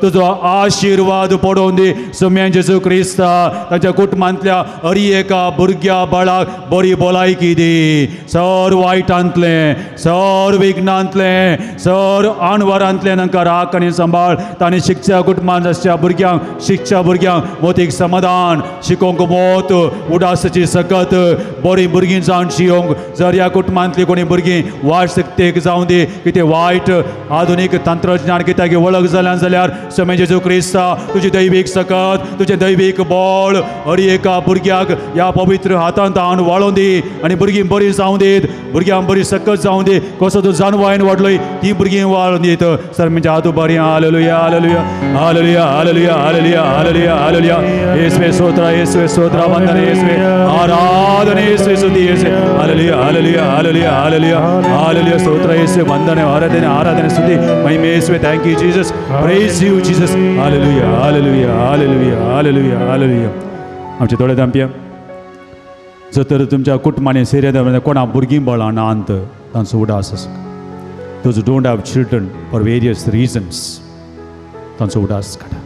B: तुजो आशिर्वाद पडोवन दी स्वामी जेजू क्रिस्ता ताच्या कुटुंबांतल्या हरी एका भुरग्या बाळाक बरी भलायकी दी सर वायटांतले सर विघ्नांतले सर आनवारांतले तांकां राख आनी सांबाळ तांणी शिक्षा कुटुंबांत आसच्या भुरग्यांक मोतीक समाधान शिकोवंक मोत उडासाची सकत बरी भुरगीं जावन शिवंक जर ह्या कुटुंबांतली कोणी भुरगीं वायट सक्तेक जावं दी कितें वायट आधुनीक तंत्रज्ञान कित्याक वळख जाल्यार स्वामी जेजू क्रिस्ता तुजी दैवीक सकत तुजें दैवीक बळ हरी एका भुरग्याक ह्या पवित्र हातांत हाडून वाळोवन दी आनी भुरगीं बरीं जावं दीत भुरग्यांक बरी सकत जावं दी कसो तूं जानवायन वाडलोय ती भुरगीं वाळोवन दीत सर म्हणजे हातू बरी हालेलुया हालेलुया हालेलुया हालेलुया हालेलुया हालेलुया हालेलुया येशुवे स्तोत्र येशुवे स्तोत्र वंदन येशुवे आराधना येशुवे स्तुती येशुवे हालेलुया हालेलुया हालेलुया हालेलुया हालेलुया स्तोत्र येशुवे वंदन आराधना स्तुती महिमा येशुवे thank you Jesus praise you Jesus हालेलुया हालेलुया हालेलुया हालेलुया हालेलुया आमचे थोडे दामप्या जर तर तुमच्या कुटुंबाने सेरिया कोणा भुरगीं बळां नांत तांचो उडास आसा those don't have children for various reasons तांचो उडास काडा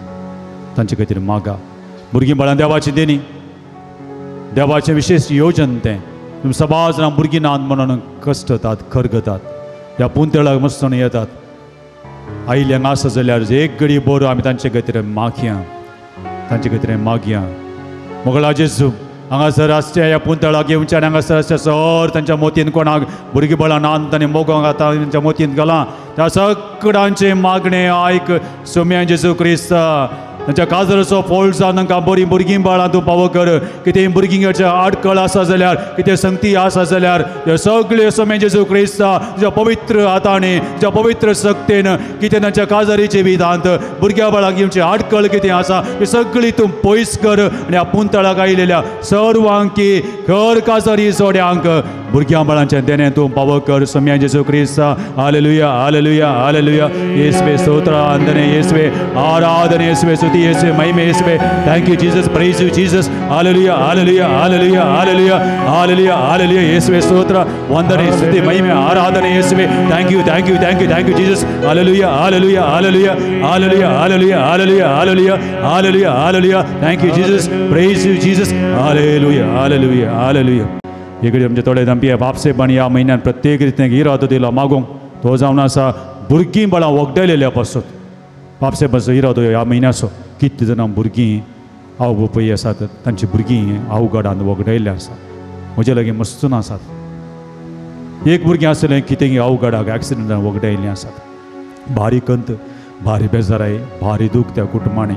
B: तांचे खातीर मागा भुरगीं बळां देवाची देणी देवाचें विशेश योजन तें तुमी सबाज जाणां भुरगीं नात म्हणून कश्टतात खरगतात ह्या पुंतळाक मस्तना येतात आयल्यांक आसा जाल्यार एक घडी बरो आमी तांचे खातीर मागया तांचे खातीर मागया मोगळा जेजू हांगासर आसच्या ह्या पुंतळाक येवच्यान हांगासर आसच्या सर तांच्या मोतीन कोणाक भुरगीं बळां नात तांणी मोगोंक आतां तांच्या मोतीन घालां त्या सगळ्यांचे मागणें आयक स्वामी जेजू क्रिस्ता तांच्या काजराचो फोळ जावन तांकां बरीं भुरगीं बाळां तूं फावो कर कितें भुरगींच्या आडकळ आसा जाल्यार कितें संगती आसा जाल्यार ह्यो सगळ्यो स्वामी जेजू क्रिस्ता तुज्या पवित्र हातांनी तुज्या पवित्र सक्तेन कितें तांच्या काजरीचे विधांत भुरग्या बाळांक येवची आडकळ कितें आसा ती सगळी तूं पयस कर आनी ह्या पुंतळाक आयलेल्या सर्वांक खर काजरी सोड्यांक भुरग्यां बाळांचें देणें तूं फावो कर स्वामी जेजू क्रिस्ता हालेलुया हालेलुया हालेलुया येशुवे स्तोत्र वंदने येशुवे आराधना येशुवे स्तुती येशुवे महिमा येशुवे thank you Jesus praise you Jesus हालेलुया हालेलुया हालेलुया हालेलुया हालेलुया हालेलुया येशुवे स्तोत्र वंदने स्तुती महिमा आराधना येशुवे thank you thank you thank you thank you Jesus हालेलुया हालेलुया हालेलुया हालेलुया हालेलुया हालेलुया हालेलुया हालेलुया हालेलुया thank you Jesus praise you Jesus हालेलुया हालेलुया हालेलुया इकडे आमचे थोडे दामपी बापसेबान ह्या म्हयन्यान प्रत्येक रितीन इरादो दिला मागोंक तो जावन आसा भुरगीं बाळां वखदायलेल्या पासत बापसेबाचो इरादो ह्या म्हयन्याचो कितले जाणां भुरगीं आवय बापूय आसात तांची भुरगीं अवघडान वखदायल्ले आसा म्हजे लागीं मस्तून आसात एक भुरगें आसलें कितें अवघडाक एक्सिडेंटान वखदायल्लीं आसात भारी कंत भारी बेजाराय भारी दूख त्या कुटुंबांनी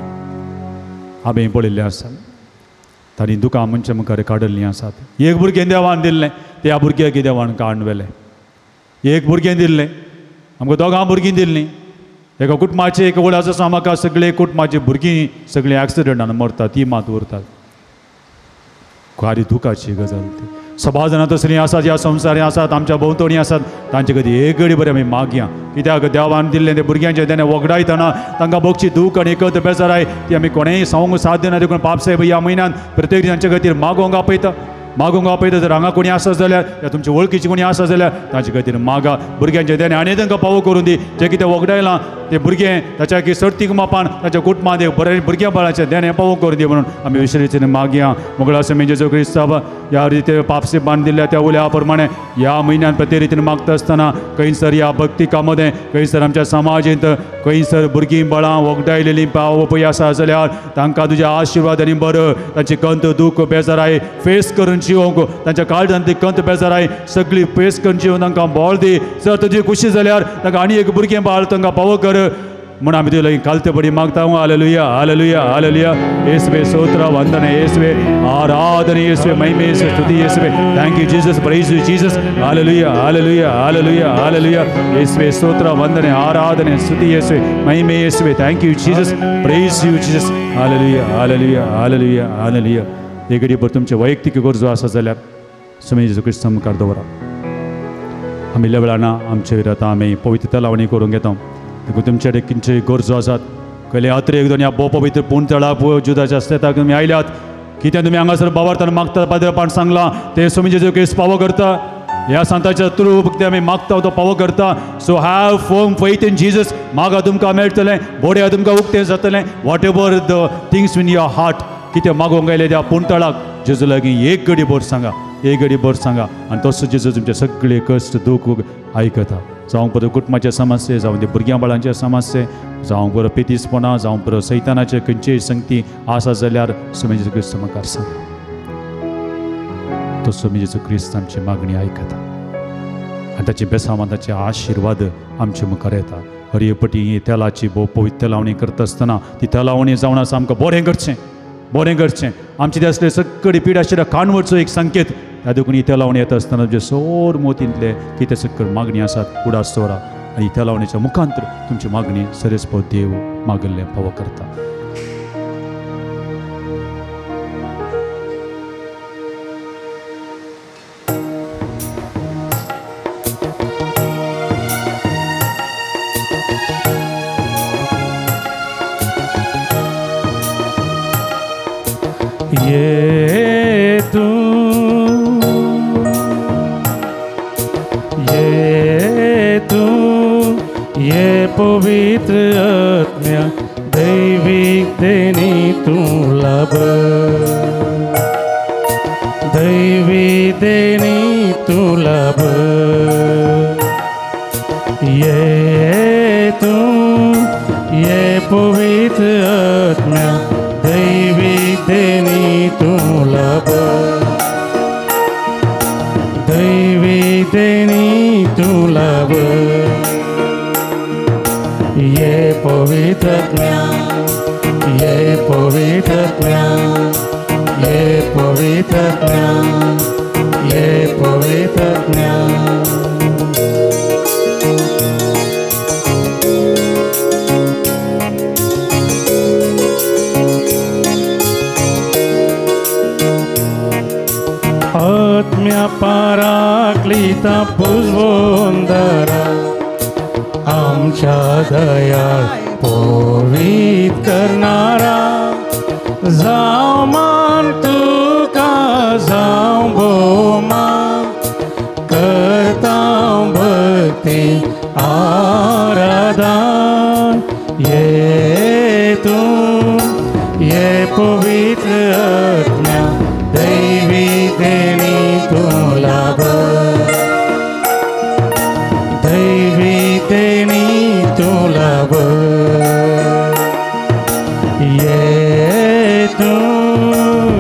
B: हांवें पळयल्लें आसा तांणी दुकां मनशां मुखार काडल्लीं आसात एक भुरगें देवान दिल्लें त्या भुरग्याक देवान काडून व्हेलें एक भुरगें दिल्लें आमकां दोगां भुरगीं दिल्लीं एका कुटुंबाचे एक वळाचो आसा म्हाका सगळे कुटुंबाची भुरगीं सगळीं एक्सिडेंटान मरतात ती मात उरतात खारी दुखाची गजाल ती सभा जाणां तसलीं आसात ह्या संवसारी आसात आमच्या भोंवतणी आसात तांचे खातीर एक घडी बरें आमी मागया कित्याक देवान दिल्लें तें भुरग्यांचें तेणें वगडायतना तांकां भोगची दूख आनी एकत बेजाराय ती आमी कोणेंय सांगूंक साध्य ना देखून पापसाहेब ह्या म्हयन्यान प्रत्येक तांचे खातीर मागोवंक आपयता जर हांगा कोणी आसा जाल्यार या तुमच्या वळखीची कोणी आसा जाल्यार तांचे खातीर मागा भुरग्यांचें तेणें आनी तांकां फावो करून दी जें कितें वगडायलां तें भुरगें ताच्या की सर्तीक मापान ताच्या कुटुंबांत एक बरें भुरग्या बाळाचें देणें फावो करून दी म्हणून आमी विशेरीचें मागया मोगळा स्वामी जेजू क्रिस्ता ह्या रितीन पापसे बांद दिल्ल्या त्या उल्या प्रमाणे ह्या म्हयन्यान प्रत्येक रितीन मागता आसतना खंयसर ह्या भक्ती कामोदें खंयसर आमच्या समाजींत खंयसर भुरगीं बाळां वगडायलेलीं पाव पळय आसा जाल्यार तांकां तुज्या आशिर्वादांनी बरो तांची कंत दूख बेजाराय फेस करून जिवंक तांच्या काळजांतली कंत बेजाराय सगळी फेस करून जिवन तांकां बोळ दी जर तुजी खुशी जाल्यार तांकां आनी एक भुरगें बाळ तांकां फावो कर म्हणून आमी तुजे लागीं कालते बडी मागता हालेलुया हालेलुया हालेलुया येशुवे स्तोत्र वंदना येशुवे आराधना येशुवे महिमा येशुवे स्तुती येशुवे thank you Jesus praise you Jesus हालेलुया हालेलुया हालेलुया हालेलुया येशुवे स्तोत्र वंदना आराधना स्तुती येशुवे महिमा येशुवे thank you Jesus praise you Jesus हालेलुया हालेलुया हालेलुया हालेलुया एक घडी भर तुमचे वैयक्तीक गरजो आसा जाल्यार स्वामी जेजू क्रिस्त मुखार दवरा. आमी इल्ल्या वेळाना आमचे आतां आमी पवित्रता लावणी करूंक येता. देखून तुमचे कडेन खंयच्योय गरजो आसात, कहले यात्रेक दोन ह्या पवित्र पूर्ण तळा जुदाच्या आसता तुमी आयल्यात, कितें तुमी हांगासर बाबार्थान मागता पाद्रपान सांगला ते स्वामी जेजू क्रिस्त फावो करता. ह्या सांताच्या थ्रू फक्त आमी मागता तो फावो करता. So have firm faith in Jesus. मागा तुमकां मेळटलें, बोड्या तुमकां उक्तें जातलें. What ever the things in your heart, कितें मागोवंक गायले त्या पुणतळाक जेजू लागीं एक घडी भर सांगा, एक घडी भर सांगा, आनी तसो जेजू तुमचे सगळे कश्ट दूख आयकता. जावं बरो कुटुंबाचे समस्ये, जावं ते भुरग्यां बाळांचे समस्ये, जावं बरो पेतीसपणां, जावं बरो सैतानाचे खंयचेय संगती आसा जाल्यार स्वामी जेजू क्रिस्त मुखार सांगा. तो स्वामी जेजू क्रिस्त आमची मागणी आयकता आनी ताचे बेसांवां ताचे आशिर्वाद आमचे मुखार येता. हरयेपटी ही तेलाची भोव पवित्र लावणी करता आसतना ती तेलावणी जावन आसा आमकां बरें करचें, बरें करचें. आमचे ते असले सगळी पीड आशिल्ल्या काणवडचो एक संकेत. ह्या देखून ही तेलावणी येता आसतना तुमचे सोर मोतींतले कितें सकयल मागणी आसात उडास दवरा आनी ही तेलावणीच्या मुखांतर तुमची मागणी सरेस्पो देव मागल्लें फावो करता.
A: ये तू ये पवित्र आत्म्या दैविक देणी तू लब, दैवी देणी तू लब. ये तू ये पवित्र आत्म्या दैविक देणी तू लब, दैविक देणी तू लब. ये पवित्र आत्म्या, ये पवित्र आत्म्या, ये पवित्र आत्म्या, ये पवित्र आत्म्या. आत्म्या पाराक्लिता पुजवंदरा आमच्या दयाळ पवित करणारा. जाव मान तुका जाव भोमा करता भक्ती आराधन. ये तू ये पवित्र आत्म्या दैवी देणी तू लब, दैवी देणी तू लब. ये तू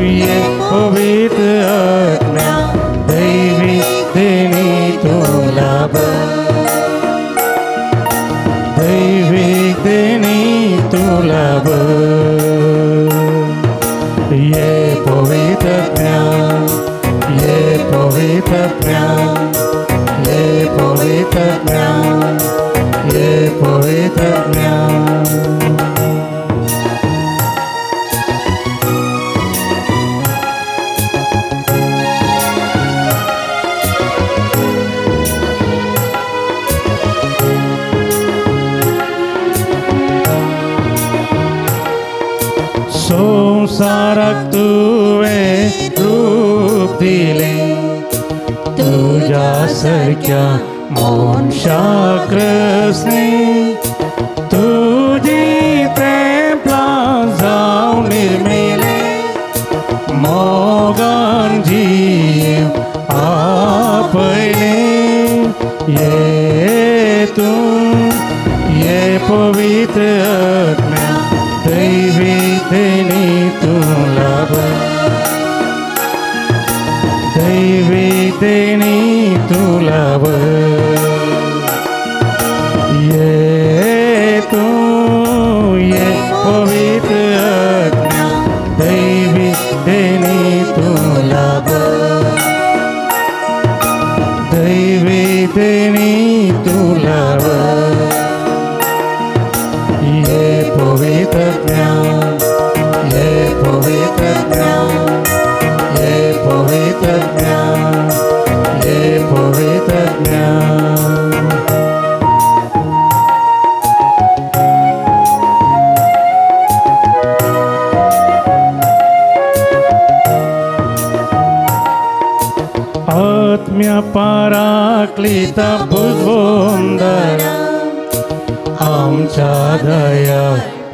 A: ये पवित्र आत्म्या दैवी देणी तू लब, दैवी देणी तू लब. ये पवित्र आत्म्या, ये पवित्र आत्म्या, ये पवित्र आत्म्या, ये पवित्र आत्म्या. संसाराक तुवें रूप दिलें, तुझ्या सारक्या मनशाक रचलें. तुजी तेंपलां जावन निर्मिलें, मोगान जीव आपयलें. ये तू ये पवित्र आत्म्या दैवी देणी तू लब, दैवी देणी तू लब. ये तू ये पवित्र आत्म्या दैवी देणी तू लब, दैवी देणी तू लब. ये पवित्र आत्म्या, ये पवित्र आत्म्या, ये पवित्र आत्म्या, म्या पराक्लिता भुजबंदरा आमच्या दया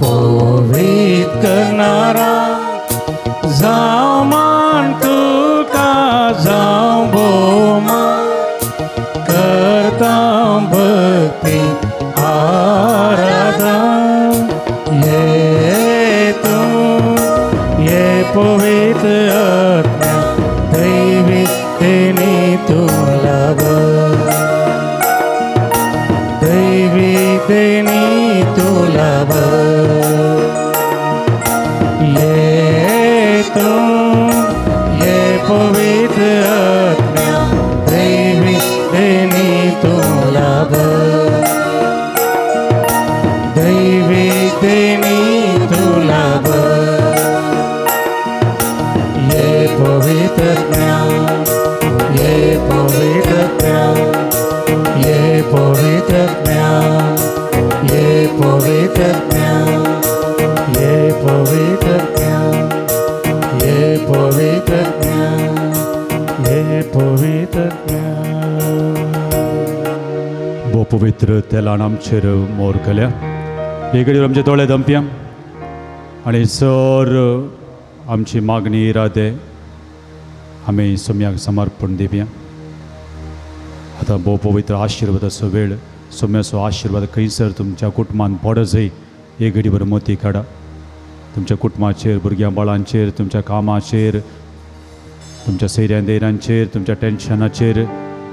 A: पवित करणारा जाऊ मान तुका जाऊ भोमा करता भक्ती आराधना ये तू ये पवित्र आत्मा दैवी देणी तुला दैवी देणी तुला ये तू ये पवित्र आत्मा दैवी देणी तुला दैवी देणी तुला ये पवित्र ज्ञान ये पवित्र ज्ञान ये पवित्र ज्ञान ये पवित्र ज्ञान ये पवित्र ज्ञान ये पवित्र ज्ञान ये पवित्र ज्ञान
B: बो पवित्र तेलान आमचेर मोर केल्या एक घडीवर आमचे दोळे दंपया आणि सर आमची मागणी इरादे आम्ही सोम्याक समर्पण दिवया आता भोव पवित्र आशिर्वादाचो वेळ सोम्याचो आशिर्वाद खंयसर तुमच्या कुटुंबान पडत जाय एक घडीभर मोती काडा तुमच्या कुटुंबाचेर भुरग्यां बाळांचेर तुमच्या कामाचेर तुमच्या सैऱ्यां दैरांचेर तुमच्या टेन्शनाचेर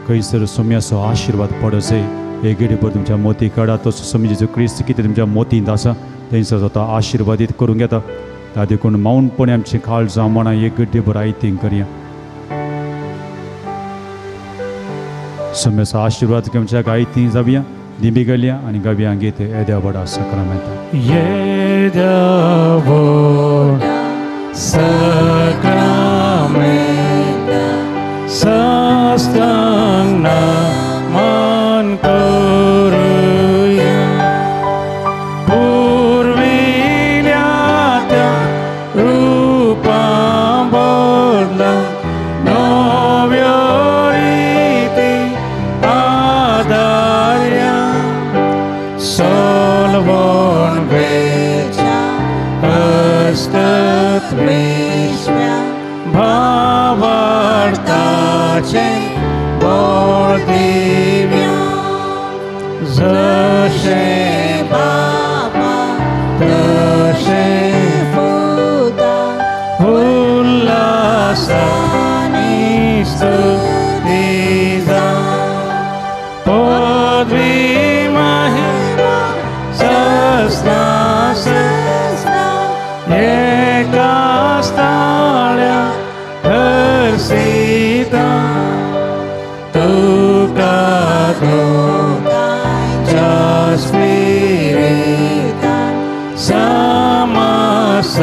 B: खंयसर सोम्याचो आशिर्वाद पडत जाय एक घडीभर तुमच्या मोती काडा तो सोमी जेजू क्रिस्त कितें तुमच्या मोतींत आसा थंयसर स्वता आशिर्वादीत करूंक येता ता देखून माऊंटपणे आमची काळ जावं म्हणा एक घडीभर आयतींग करया सोम्याचो आशिर्वाद आमच्या गायती जावया दिमी गेल्या आणि गावया गीत येद्या बडा सक्रामेंत
A: येद्या बडा सक्रामेंत साष्टांग नमन करूया पूर्विल्या त्या रूपा बदला नव्या रीती आदार्या सोलवण वेच्या हस्तत विश्व्या भावार्थाचे बोल दिव्या जशे बाबा तशे पुता उल्हासाने स्तुती जा पदवी महिमा सस्तास एका स्थळ्या हर्षिता तुका दोगांच्या स्पिरिता समास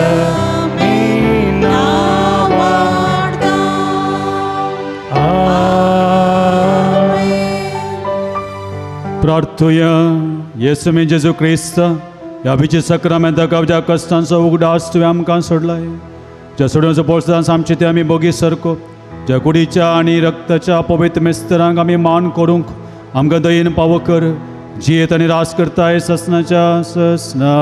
A: मीना वाढता
B: प्रार्थुया येसु में जेजू क्रिस्त ह्या बिची सक्रामेंताक ज्या कश्टांचो उगडास तुवें आमकां सोडलाय ज्या सोडून पोळसांस आमचे ते आमी बोगी सरको ज्या कुडीच्या आनी रक्ताच्या पवित्र मेस्तरांक आमी मान करूंक आमकां दयेन पावो कर जियेत आनी रास करताय ससनाच्या ससना